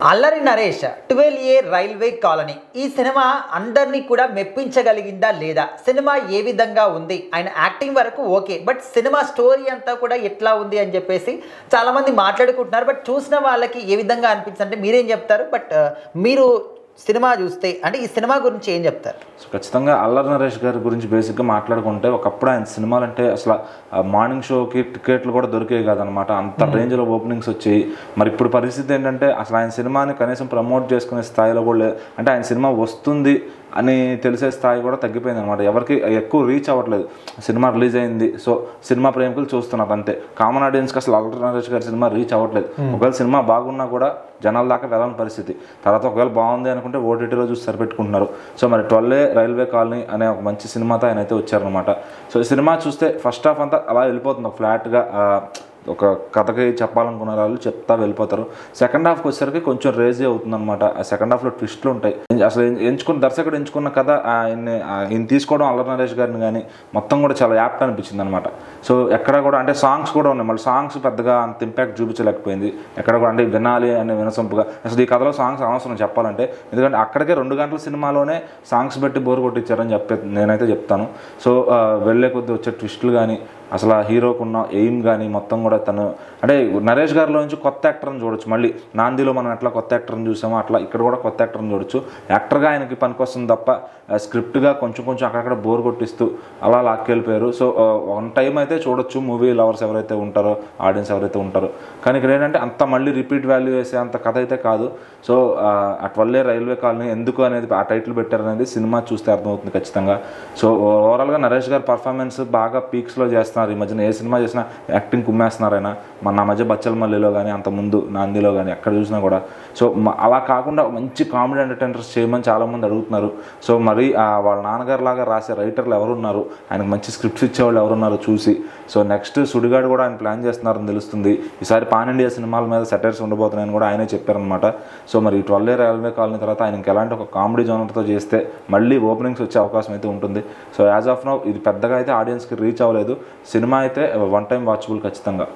Allari Naresh 12A railway colony ఈ cinema అందరినీ కూడా మెప్పించగలిగిందా లేదా? సినిమా ఏ విధంగా ఉంది? ఆయన యాక్టింగ్ వరకు ఓకే, బట్ సినిమా స్టోరీ అంతా కూడా ఎట్లా ఉంది అని చెప్పేసి చాలామంది మాట్లాడుకుంటున్నారు. బట్ చూసిన వాళ్ళకి ఏ విధంగా అనిపించింది అంటే మీరేం చెప్తారు? బట్ మీరు సినిమా చూస్తే అంటే ఈ సినిమా గురించి ఏం చెప్తారు? సో ఖచ్చితంగా అల్లరి నరేష్ గారి గురించి బేసిక్గా మాట్లాడుకుంటే ఒకప్పుడు ఆయన సినిమాలు అంటే అసలు మార్నింగ్ షోకి టికెట్లు కూడా దొరికేవి కాదనమాట. అంత రేంజ్లో ఓపెనింగ్స్ వచ్చాయి. మరి ఇప్పుడు పరిస్థితి ఏంటంటే అసలు ఆయన సినిమాని కనీసం ప్రమోట్ చేసుకునే స్థాయిలో కూడా లేదు. అంటే ఆయన సినిమా వస్తుంది అని తెలిసే స్థాయి కూడా తగ్గిపోయింది అనమాట. ఎవరికి ఎక్కువ రీచ్ అవ్వట్లేదు. సినిమా రిలీజ్ అయింది, సో సినిమా ప్రేమికులు చూస్తున్నారు అంతే. కామన్ ఆడియన్స్కి అసలు అల్లరి నరేష్ గారి సినిమా రీచ్ అవ్వట్లేదు. ఒకవేళ సినిమా బాగున్నా కూడా జనాల దాకా వెళ్ళని పరిస్థితి. తర్వాత ఒకవేళ బాగుంది అనుకుంటే ఓటీటీలో చూసి సరిపెట్టుకుంటున్నారు. సో మరి 12A రైల్వే కాలనీ అనే ఒక మంచి సినిమాతో ఆయన అయితే వచ్చారనమాట. సో ఈ సినిమా చూస్తే ఫస్ట్ హాఫ్ అంతా అలా వెళ్ళిపోతుంది, ఫ్లాట్గా ఒక కథకి చెప్పాలనుకున్న వాళ్ళు చెప్తా వెళ్ళిపోతారు. సెకండ్ హాఫ్కి వచ్చేసరికి కొంచెం రేజీ అవుతుంది అనమాట. ఆ సెకండ్ హాఫ్లో ట్విస్ట్లు ఉంటాయి. అసలు దర్శకుడు ఎంచుకున్న కథ ఈయన తీసుకోవడం అల్లరి నరేష్ గారిని కానీ మొత్తం కూడా చాలా యాప్ట్ అనిపించింది అనమాట. సో ఎక్కడ కూడా అంటే సాంగ్స్ కూడా ఉన్నాయి, మళ్ళీ సాంగ్స్ పెద్దగా అంత ఇంపాక్ట్ చూపించలేకపోయింది. ఎక్కడ కూడా అంటే వినాలి అనే వినసొంపుగా అసలు ఈ కథలో సాంగ్స్ అవసరం చెప్పాలంటే, ఎందుకంటే అక్కడికే 2 గంటల సినిమాలోనే సాంగ్స్ పెట్టి బోర్ కొట్టించారని నేనైతే చెప్తాను. సో వెళ్ళే కొద్దీ వచ్చే ట్విస్టులు కానీ అసలు ఆ హీరోకున్న ఎయిమ్ కానీ మొత్తం కూడా తను అంటే నరేష్ గారిలో నుంచి కొత్త యాక్టర్ని చూడొచ్చు. మళ్ళీ నాందిలో మనం ఎట్లా కొత్త యాక్టర్ని చూసామో అట్లా ఇక్కడ కూడా కొత్త యాక్టర్ని చూడొచ్చు. యాక్టర్గా ఆయనకి పనికొస్తుంది తప్ప స్క్రిప్ట్గా కొంచెం అక్కడక్కడ బోర్ కొట్టిస్తూ అలా లాక్కెళ్ళిపోయారు. సో వన్ టైం అయితే చూడొచ్చు మూవీ లవర్స్ ఎవరైతే ఉంటారో, ఆడియన్స్ ఎవరైతే ఉంటారో. కానీ ఇక్కడ ఏంటంటే అంత మళ్ళీ రిపీట్ వాల్యూ వేసే అంత కథ అయితే కాదు. సో ఆ 12A రైల్వే కాలనీ ఎందుకు అనేది ఆ టైటిల్ పెట్టారనేది సినిమా చూస్తే అర్థమవుతుంది ఖచ్చితంగా. సో ఓవరాల్గా నరేష్ గారి పర్ఫార్మెన్స్ బాగా పీక్స్లో చేస్తున్నారు. ఈ మధ్యన ఏ సినిమా చేసినా యాక్టింగ్ కుమ్మేస్తున్నారు ఆయన. మన మధ్య బచ్చల మల్లిలో కానీ అంత ముందు నాందిలో కానీ ఎక్కడ చూసినా కూడా. సో అలా కాకుండా మంచి కామెడీ ఎంటర్టైనర్స్ చేయమని చాలామంది అడుగుతున్నారు. సో మరి వాళ్ళ నాన్నగారు లాగా రాసే రైటర్లు ఎవరున్నారు, ఆయనకు మంచి స్క్రిప్ట్స్ ఇచ్చేవాళ్ళు ఎవరున్నారు చూసి. సో నెక్స్ట్ సుడిగాడు కూడా ఆయన ప్లాన్ చేస్తున్నారని తెలుస్తుంది. ఈసారి పాన్ ఇండియా సినిమాల మీద సెటైర్స్ ఉండబోతున్నాయని కూడా ఆయనే చెప్పారనమాట. సో మరి 12A రైల్వే కాలనీ తర్వాత ఆయనకి ఎలాంటి ఒక కామెడీ జోనర్తో చేస్తే మళ్ళీ ఓపెనింగ్స్ వచ్చే అవకాశం అయితే ఉంటుంది. సో యాజ్ ఆఫ్ నౌ ఇది పెద్దగా అయితే ఆడియన్స్కి రీచ్ అవ్వలేదు. సినిమా అయితే వన్ టైం వాచబుల్ ఖచ్చితంగా.